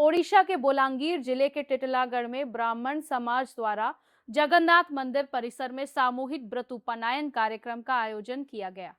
ओडिशा के बोलांगीर जिले के टिटलागढ़ में ब्राह्मण समाज द्वारा जगन्नाथ मंदिर परिसर में सामूहिक व्रत उपनयन कार्यक्रम का आयोजन किया गया।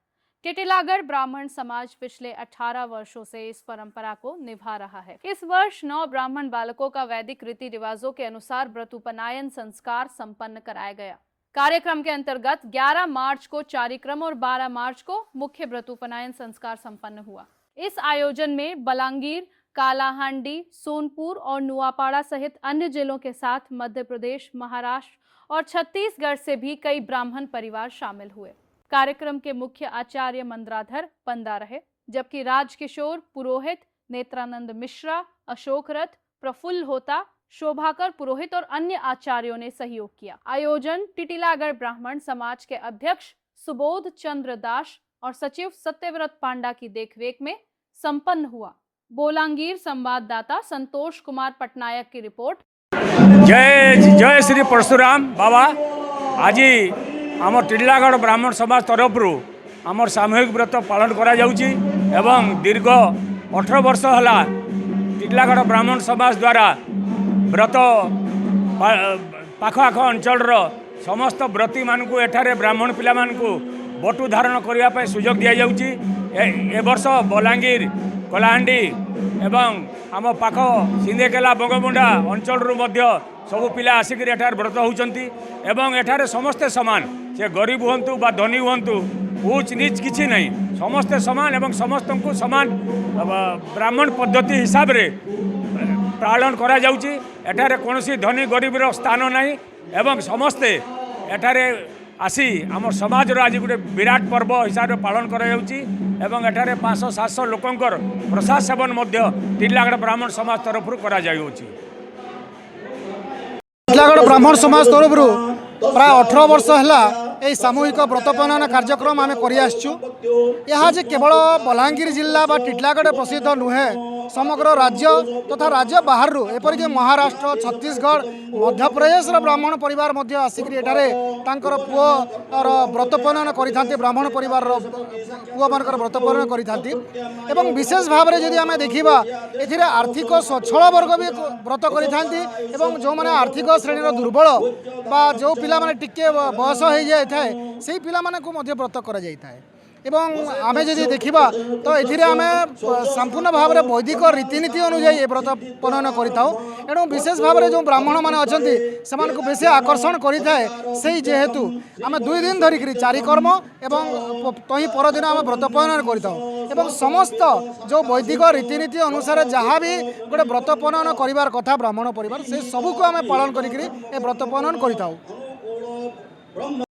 टिटलागढ़ ब्राह्मण समाज पिछले 18 वर्षों से इस परंपरा को निभा रहा है। इस वर्ष 9 ब्राह्मण बालकों का वैदिक रीति रिवाजों के अनुसार व्रत उपनयन संस्कार संपन्न कराया गया। कार्यक्रम के अंतर्गत 11 मार्च को चारिक्रम और 12 मार्च को मुख्य व्रत उपनयन संस्कार संपन्न हुआ। इस आयोजन में बलांगीर, कालाहांडी, सोनपुर और नुआपाड़ा सहित अन्य जिलों के साथ मध्य प्रदेश, महाराष्ट्र और छत्तीसगढ़ से भी कई ब्राह्मण परिवार शामिल हुए। कार्यक्रम के मुख्य आचार्य मंद्राधर पंदा रहे, जबकि राजकिशोर पुरोहित, नेत्रानंद मिश्रा, अशोक रथ, प्रफुल्ल होता, शोभाकर पुरोहित और अन्य आचार्यों ने सहयोग किया। आयोजन टिटलागढ़ ब्राह्मण समाज के अध्यक्ष सुबोध चंद्र दास और सचिव सत्यव्रत पांडा की देखरेख में संपन्न हुआ। बोलांगीर संवाददाता संतोष कुमार पटनायक की रिपोर्ट। जय जय श्री परशुराम बाबा। आज आम टिटलागढ़ ब्राह्मण समाज तरफ आम सामूहिक व्रत पालन करा जाउची एवं दीर्घ 18 वर्ष है टिटलागढ़ ब्राह्मण समाज द्वारा व्रत पाखआख अंचल समस्त व्रती मानक एठारे ब्राह्मण पिला मानकु बटु धारण करने सुजोग दि जाउची। ए वर्ष बलांगीर, कलाहांडी एवं आम पाख सिंधेकेला बंगमुंडा अंचल सबु पिला आसिक एठार व्रत होउचंती एवं एठारे समस्ते समान, से गरीब हुंतु बा धनी हुंतु, ऊच नीच किछि नहीं, समस्ते समान एवं समस्त को समान ब्राह्मण पद्धति हिसाब रे पालन करा जाउची। एठारे कोनोसी धनी गरीबर स्थान नहीं एवं समस्ते एठारे आसी आम समाज आज गोटे विराट पर्व हिसाब से पालन करा जाउची एवं एठारे 500-700 लोकंकर प्रसाद सेवन मध्य टिटलागढ़ ब्राह्मण समाज तरफ करा जाउची। टिटलागढ़ ब्राह्मण समाज तरफ प्राय 18 वर्ष है सामूहिक व्रतपनयन कार्यक्रम आम कर केवल बलांगीर जिला बा टिटलागढ़ प्रसिद्ध नुहे, समग्र राज्य तथा राज्य बाहर एपरिक महाराष्ट्र, छत्तीसगढ़, मध्य प्रदेश ब्राह्मण परिवार आसिक पुअर व्रतपनयन कर ब्राह्मण परिवार पुआ मान व्रतपनयन कर विशेष भाव में जदि आम देखा ए आर्थिक स्वच्छल वर्ग भी व्रत कर जो मैंने आर्थिक श्रेणी दुर्बल बा जो पिला माने टिके बयस हो जाए से पिला माने को मध्य व्रत करा जाय थाए। एवं आमे जदि देखिबा तो एथिरे आमे संपूर्ण भाव में वैदिक रीतिनीति अनुसार व्रत पनयन करिताउ। एणु विशेष भाव में जो ब्राह्मण माने अछंती समान को बेसी आकर्षण करिथाए से जेहेतु आमे 2 दिन धरिक चारिकर्म एवं तही परदिन आमे व्रत पनयन करिताउ एवं समस्त जो वैदिक रीतिनीति अनुसार जहाँ भी गोटे व्रत पनयन करिवार कथा ब्राह्मण परिवार से सबको आमे पालन करिकरी ए व्रत पनयन करिताउ।